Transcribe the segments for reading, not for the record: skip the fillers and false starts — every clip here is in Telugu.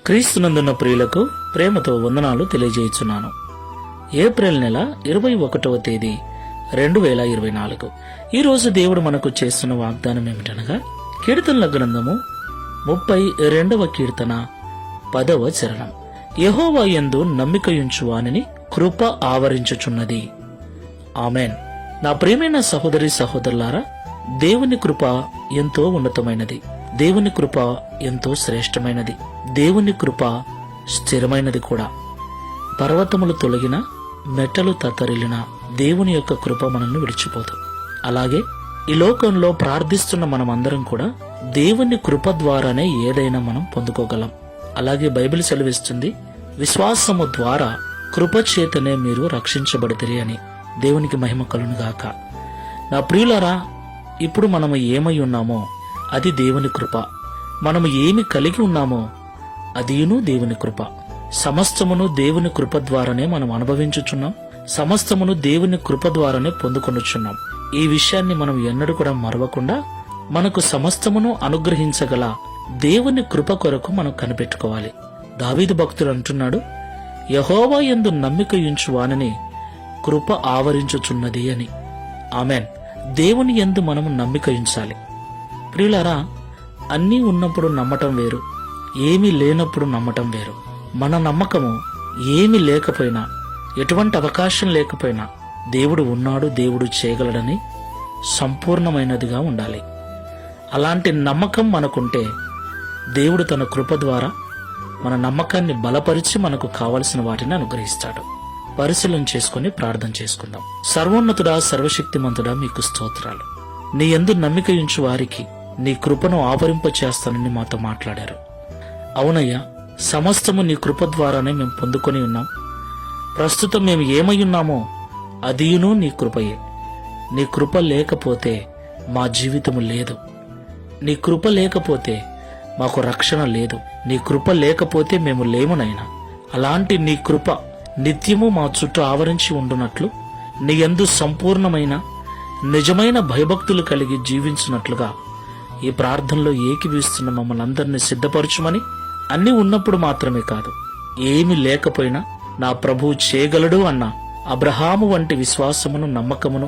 క్రీస్తునందున్న ప్రియులకు ప్రేమతో వందనాలు తెలియజేయుచున్నాను. ఏప్రిల్ నెల 21వ తేదీ 2024. ఈరోజు దేవుడు మనకు చేస్తున్న వాగ్దానం ఏమిటనగా, కీర్తనల గ్రంథము 32వ కీర్తన 10వ చరణం. యెహోవా యందు నమ్మికయుంచు వానిని కృప ఆవరించుచున్నది. ఆమెన్. నా ప్రియమైన సహోదరి సహోదరులారా, దేవుని కృప ఎంతో ఉన్నతమైనది. దేవుని కృప ఎంతో శ్రేష్టమైనది. దేవుని కృప స్థిరమైనది కూడా. పర్వతములు తొలగిన, మెట్టలు తత్తరిల్లిన దేవుని యొక్క కృప మనల్ని విడిచిపోదు. అలాగే ఈ లోకంలో ప్రార్థిస్తున్న మనమందరం కూడా దేవుని కృప ద్వారానే ఏదైనా మనం పొందుకోగలం. అలాగే బైబిల్ సెలవిస్తుంది, విశ్వాసము ద్వారా కృప చేతనే మీరు రక్షించబడితిరి అని. దేవునికి మహిమ కలుగునుగాక. నా ప్రియులారా, ఇప్పుడు మనము ఏమై ఉన్నామో అది దేవుని కృప. మనము ఏమి కలిగి ఉన్నామో అదియును దేవుని కృప. సమస్తమును దేవుని కృప ద్వారానే మనం అనుభవించుచున్నాం. సమస్తమును దేవుని కృప ద్వారానే పొందుకొనుచున్నాం. ఈ విషయాన్ని మనం ఎన్నడూ కూడా మరవకుండా మనకు సమస్తమును అనుగ్రహించగల దేవుని కృప కొరకు మనం కనిపెట్టుకోవాలి. దావీదు భక్తుడు అంటున్నాడు, యెహోవా యందు నమ్మికయుంచు వానిని కృప ఆవరించుచున్నది అని. ఆమెన్. దేవుని యందు మనము నమ్మికయుంచాలి. ప్రియులారా, అన్నీ ఉన్నప్పుడు నమ్మటం వేరు, ఏమీ లేనప్పుడు నమ్మటం వేరు. మన నమ్మకము ఏమీ లేకపోయినా, ఎటువంటి అవకాశం లేకపోయినా దేవుడు ఉన్నాడు, దేవుడు చేయగలడని సంపూర్ణమైనదిగా ఉండాలి. అలాంటి నమ్మకం మనకుంటే దేవుడు తన కృప ద్వారా మన నమ్మకాన్ని బలపరిచి మనకు కావలసిన వాటిని అనుగ్రహిస్తాడు. పరిశీలన చేసుకుని ప్రార్థన చేసుకుందాం. సర్వోన్నతుడా, సర్వశక్తిమంతుడా, మీకు స్తోత్రాలు. నీ యందు నమ్మికయుంచు వారికి నీ కృపను ఆవరింపచేస్తానని మాతో మాట్లాడారు. అవునయ్యా, సమస్తము నీ కృప ద్వారానే మేము పొందుకొని ఉన్నాం. ప్రస్తుతం మేము ఏమై ఉన్నామో అదియును నీ కృపయే. నీ కృప లేకపోతే మా జీవితము లేదు. నీ కృప లేకపోతే మాకు రక్షణ లేదు. నీ కృప లేకపోతే మేము లేమునైనా. అలాంటి నీ కృప నిత్యము మా చుట్టూ ఆవరించి ఉండునట్లు, నీ యందు సంపూర్ణమైన నిజమైన భయభక్తులు కలిగి జీవించినట్లుగా ఈ ప్రార్థనలో ఏకీభవిస్తున్న మమ్మల్ని అందరినీ సిద్ధపరచుమని, అన్నీ ఉన్నప్పుడు మాత్రమే కాదు, ఏమీ లేకపోయినా నా ప్రభువు చేయగలడు అన్న అబ్రహాము వంటి విశ్వాసమును, నమ్మకమును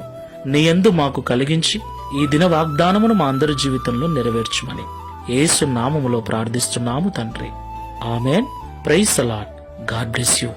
నీ యందు మాకు కలిగించి ఈ దిన వాగ్దానమును మా అందరి జీవితంలో నెరవేర్చుమని యేసు నామములో ప్రార్థిస్తున్నాము తండ్రి. Amen. Praise the lord. God bless you.